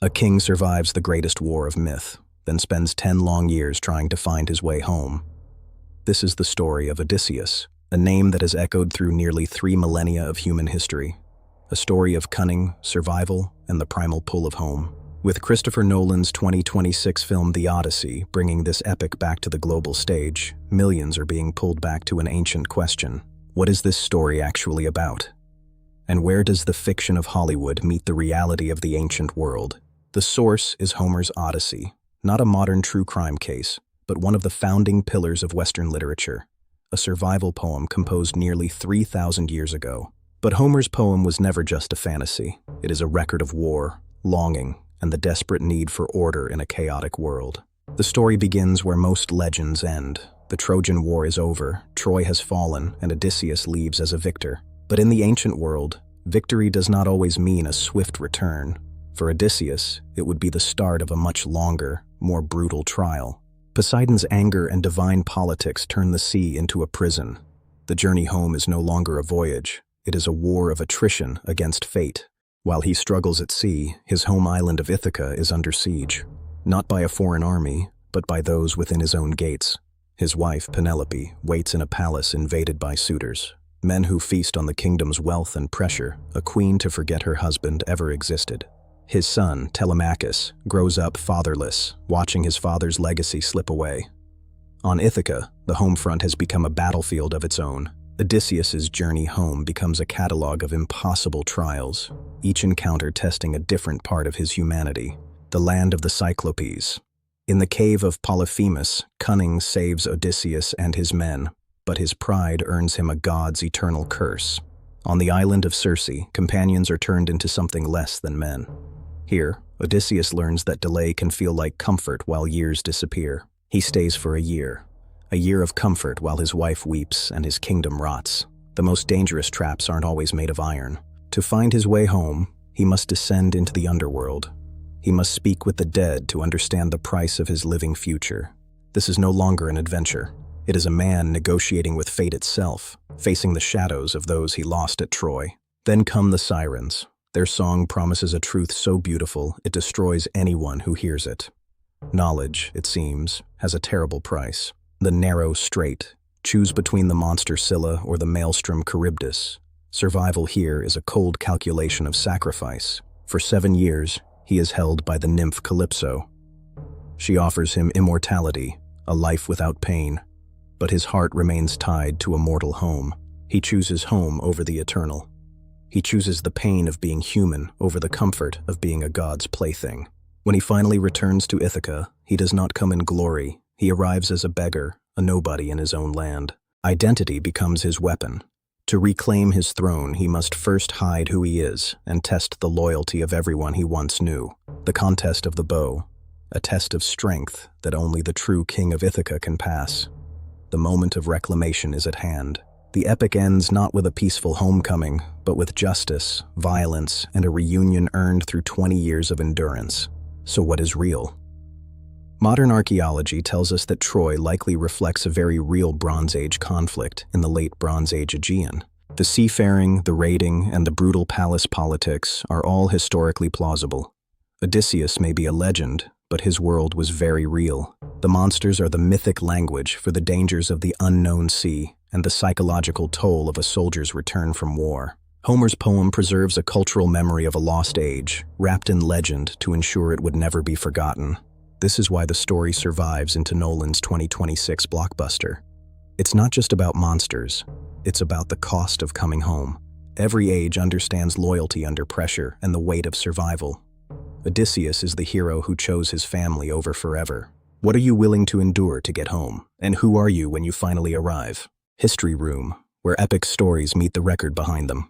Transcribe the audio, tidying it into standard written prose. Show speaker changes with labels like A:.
A: A king survives the greatest war of myth, then spends 10 long years trying to find his way home. This is the story of Odysseus, a name that has echoed through nearly 3 millennia of human history. A story of cunning, survival, and the primal pull of home. With Christopher Nolan's 2026 film The Odyssey bringing this epic back to the global stage, millions are being pulled back to an ancient question. What is this story actually about? And where does the fiction of Hollywood meet the reality of the ancient world? The source is Homer's Odyssey, not a modern true crime case, but one of the founding pillars of Western literature, a survival poem composed nearly 3,000 years ago. But Homer's poem was never just a fantasy. It is a record of war, longing, and the desperate need for order in a chaotic world. The story begins where most legends end. The Trojan War is over, Troy has fallen, and Odysseus leaves as a victor. But in the ancient world, victory does not always mean a swift return. For Odysseus, it would be the start of a much longer, more brutal trial. Poseidon's anger and divine politics turn the sea into a prison. The journey home is no longer a voyage. It is a war of attrition against fate. While he struggles at sea, his home island of Ithaca is under siege. Not by a foreign army, but by those within his own gates. His wife, Penelope, waits in a palace invaded by suitors. Men who feast on the kingdom's wealth and pressure, a queen to forget her husband ever existed. His son, Telemachus, grows up fatherless, watching his father's legacy slip away. On Ithaca, the home front has become a battlefield of its own. Odysseus's journey home becomes a catalogue of impossible trials, each encounter testing a different part of his humanity, the land of the Cyclops. In the cave of Polyphemus, cunning saves Odysseus and his men, but his pride earns him a god's eternal curse. On the island of Circe, companions are turned into something less than men. Here, Odysseus learns that delay can feel like comfort while years disappear. He stays for a year of comfort while his wife weeps and his kingdom rots. The most dangerous traps aren't always made of iron. To find his way home, he must descend into the underworld. He must speak with the dead to understand the price of his living future. This is no longer an adventure. It is a man negotiating with fate itself, facing the shadows of those he lost at Troy. Then come the Sirens. Their song promises a truth so beautiful it destroys anyone who hears it. Knowledge, it seems, has a terrible price. The narrow strait. Choose between the monster Scylla or the maelstrom Charybdis. Survival here is a cold calculation of sacrifice. For 7 years, he is held by the nymph Calypso. She offers him immortality, a life without pain. But his heart remains tied to a mortal home. He chooses home over the eternal. He chooses the pain of being human over the comfort of being a god's plaything. When he finally returns to Ithaca, he does not come in glory. He arrives as a beggar, a nobody in his own land. Identity becomes his weapon. To reclaim his throne, he must first hide who he is and test the loyalty of everyone he once knew. The contest of the bow, a test of strength that only the true king of Ithaca can pass. The moment of reclamation is at hand. The epic ends not with a peaceful homecoming, but with justice, violence, and a reunion earned through 20 years of endurance. So what is real? Modern archaeology tells us that Troy likely reflects a very real Bronze Age conflict in the late Bronze Age Aegean. The seafaring, the raiding, and the brutal palace politics are all historically plausible. Odysseus may be a legend, but his world was very real. The monsters are the mythic language for the dangers of the unknown sea and the psychological toll of a soldier's return from war. Homer's poem preserves a cultural memory of a lost age, wrapped in legend to ensure it would never be forgotten. This is why the story survives into Nolan's 2026 blockbuster. It's not just about monsters, it's about the cost of coming home. Every age understands loyalty under pressure and the weight of survival. Odysseus is the hero who chose his family over forever. What are you willing to endure to get home? And who are you when you finally arrive? History Room, where epic stories meet the record behind them.